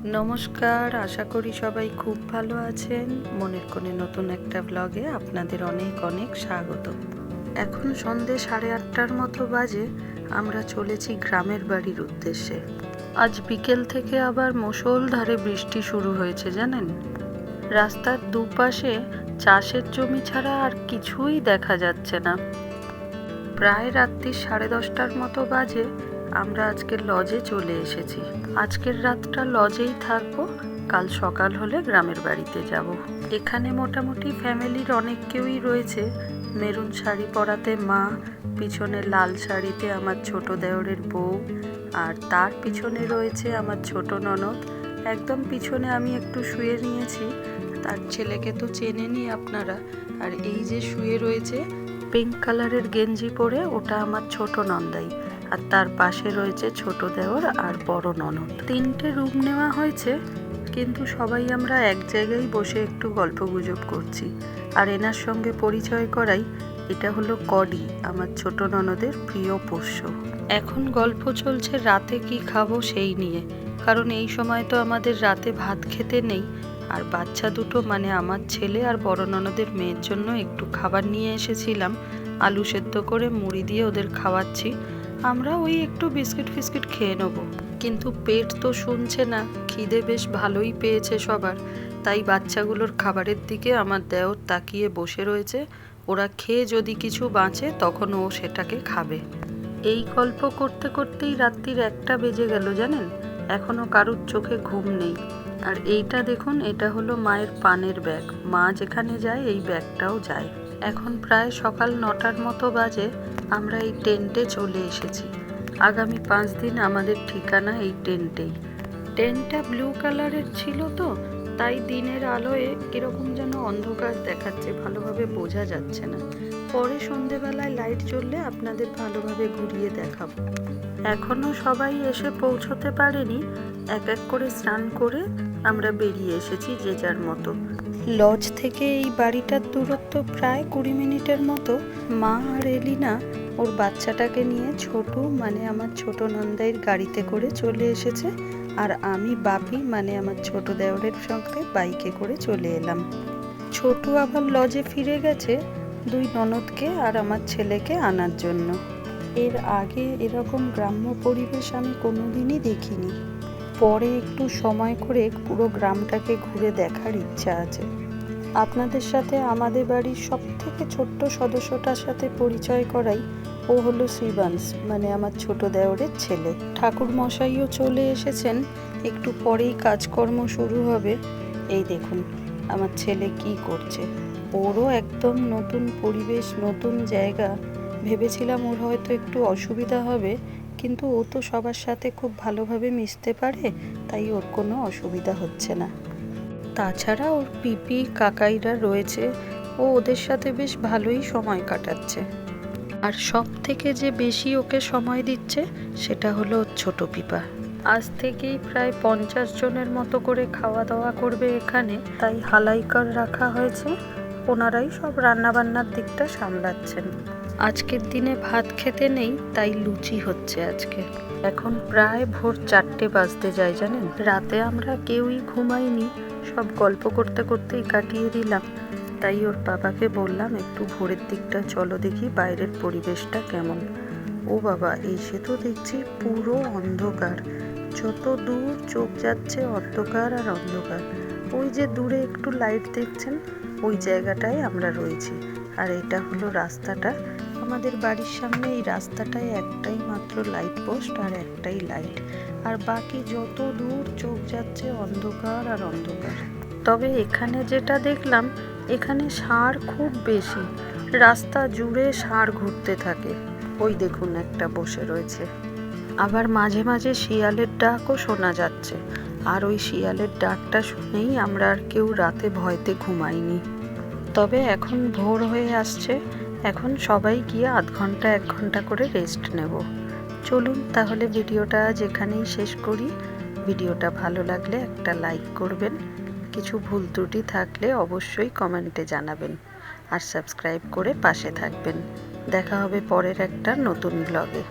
নমস্কার, আশা করি সবাই খুব ভালো আছেন। মনের কোণে নতুন একটা ব্লগে আপনাদের অনেক অনেক স্বাগত। এখন সন্ধে 8:30টার মতো বাজে। আমরা চলেছি গ্রামের বাড়ির উদ্দেশ্যে। আজ বিকেল থেকে আবার মুষলধারে বৃষ্টি শুরু হয়েছে জানেন। রাস্তার দুপাশে চাষের জমি ছাড়া আর কিছুই দেখা যাচ্ছে না। প্রায় রাত্রি 10:30টার মতো বাজে। আমরা আজকে লজে চলে এসেছি। আজকের রাতটা লজেই থাকবো, কাল সকাল হলে গ্রামের বাড়িতে যাব। এখানে মোটামুটি ফ্যামিলির অনেক কেউই রয়েছে। মেরুন শাড়ি পরাতে মা, পিছনে লাল শাড়িতে আমার ছোট দেওরের বউ, আর তার পিছনে রয়েছে আমার ছোট ননদ। একদম পিছনে আমি একটু শুয়ে নিয়েছি, তার ছেলেকে তো চেনেনই আপনারা। আর এই যে শুয়ে রয়েছে পিঙ্ক কালারের গেঞ্জি পরে, ওটা আমার ছোট নন্দাই। আর তার পাশে রয়েছে ছোট দেওর আর বড় ননদ। 3টে রুম নেওয়া হয়েছে, কিন্তু সবাই আমরা এক জায়গায় বসে একটু গল্পগুজব করছি। আর এনার সঙ্গে পরিচয় করাই, এটা হলো কডি, আমার ছোট ননদের প্রিয় পোষ্য। এখন গল্প চলছে রাতে কি খাবো সেই নিয়ে, কারণ এই সময় তো আমাদের রাতে ভাত খেতে নেই। আর বাচ্চা দুটো মানে আমার ছেলে আর বড় ননদের মেয়ের জন্য একটু খাবার নিয়ে এসেছিলাম। আলু সেদ্ধ করে মুড়ি দিয়ে ওদের খাওয়াচ্ছি। আমরা ওই একটু বিস্কিট ফিস্কিট খেয়ে নেবো, কিন্তু পেট তো শুনছে না। খিদে বেশ ভালোই পেয়েছে সবার, তাই বাচ্চাগুলোর খাবারের দিকে আমার দেওর তাকিয়ে বসে রয়েছে। ওরা খেয়ে যদি কিছু বাঁচে তখন ও সেটাকে খাবে। এই গল্প করতে করতেই রাত্রির 1টা বেজে গেল জানেন। এখনো কারুর চোখে ঘুম নেই। আর এইটা দেখুন, এটা হলো মায়ের পানের ব্যাগ। মা যেখানে যায় এই ব্যাগটাও যায়। এখন প্রায় সকাল 9টার মতো বাজে। আমরা এই টেন্টে চলে এসেছি। আগামী 5 দিন আমাদের ঠিকানা এই টেন্টেই। টেন্টটা ব্লু কালারের ছিল তো, তাই দিনের আলোয় কিরকম যেন অন্ধকার দেখাচ্ছে, ভালোভাবে বোঝা যাচ্ছে না। পরে সন্ধেবেলায় লাইট জ্বললে আপনাদের ভালোভাবে ঘুরিয়ে দেখাবো। এখনো সবাই এসে পৌঁছতে পারেনি। এক এক করে স্নান করে আমরা বেরিয়ে এসেছি যে যার মতো। লজ থেকে এই বাড়িটার দূরত্ব প্রায় 20 মিনিটের মতো। মা আর এলিনা ওর বাচ্চাটাকে নিয়ে ছোটু মানে আমার ছোট নন্দাইয়ের গাড়িতে করে চলে এসেছে। আর আমি বাপি মানে আমার ছোট দেওরের সঙ্গে বাইকে করে চলে এলাম। ছোটু আবার লজে ফিরে গেছে 2 ননদকে আর আমার ছেলেকে আনার জন্য। এর আগে এরকম গ্রাম্য পরিবেশ আমি কোনোদিনই দেখিনি। পরে একটু সময় করে পুরো গ্রামটাকে ঘুরে দেখার ইচ্ছা আছে। আপনাদের সাথে আমাদের বাড়ির সবথেকে ছোট্ট সদস্যটার সাথে পরিচয় করাই। ও হলো শ্রীবাংশ মানে আমার ছোট দেওরের ছেলে। ঠাকুর মশাইও চলে এসেছেন, একটু পরেই কাজকর্ম শুরু হবে। এই দেখুন আমার ছেলে কি করছে। ওরও একদম নতুন পরিবেশ, নতুন জায়গা। ভেবেছিলাম ওর হয়তো একটু অসুবিধা হবে, কিন্তু ও তো সবার সাথে খুব ভালোভাবে মিশতে পারে, তাই ওর কোনো অসুবিধা হচ্ছে না। তাছাড়া ওর পিপি কাকাইরা রয়েছে, ও ওদের সাথে বেশ ভালোই সময় কাটাচ্ছে। আর সব থেকে যে বেশি ওকে সময় দিচ্ছে সেটা হলো ছোট পিপা। আজ থেকেই প্রায় 50 জনের মতো করে খাওয়া দাওয়া করবে এখানে, তাই হালাইকার রাখা হয়েছে। ওনারাই সব রান্নাবান্নার দিকটা সামলাচ্ছেন। আজকের দিনে ভাত খেতে নেই, তাই লুচি হচ্ছে আজকে। এখন প্রায় ভোর 4টে বাজতে যায় জানেন। রাতে আমরা কেউই ঘুমাইনি, সব গল্প করতে করতেই কাটিয়ে দিলাম। তাই ওর বাবাকে বললাম একটু ভোরের দিকটা চলো দেখি বাইরের পরিবেশটা কেমন। ও বাবা, এসে তো দেখছি পুরো অন্ধকার। যত দূর চোখ যাচ্ছে অন্ধকার আর অন্ধকার। ওই যে দূরে একটু লাইট দেখছেন, ওই জায়গাটায় আমরা রয়েছি। আর এটা হলো রাস্তাটা। আমাদের বাড়ির সামনে এই রাস্তাটায় একটাই মাত্র লাইট পোস্ট আর একটাই লাইট। আর বাকি যত দূর চোখ যাচ্ছে অন্ধকার আর অন্ধকার। তবে এখানে যেটা দেখলাম, এখানে ষাঁড় খুব বেশি। রাস্তা জুড়ে ষাঁড় ঘুরতে থাকে। ওই দেখুন একটা বসে রয়েছে। আবার মাঝে মাঝে শিয়ালের ডাকও শোনা যাচ্ছে। আর ওই শিয়ালের ডাকটা শুনেই আমরা আর কেউ রাতে ভয়তে ঘুমাইনি। তবে এখন ভোর হয়ে আসছে, এখন সবাই গিয়ে আধ ঘন্টা 1 ঘন্টা করে রেস্ট নেব। চলুন তাহলে ভিডিওটা আজ এখানেই শেষ করি। ভিডিওটা ভালো লাগলে একটা লাইক করবেন, কিছু ভুল ত্রুটি থাকলে অবশ্যই কমেন্টে জানাবেন, আর সাবস্ক্রাইব করে পাশে থাকবেন। দেখা হবে পরের একটা নতুন ব্লগে।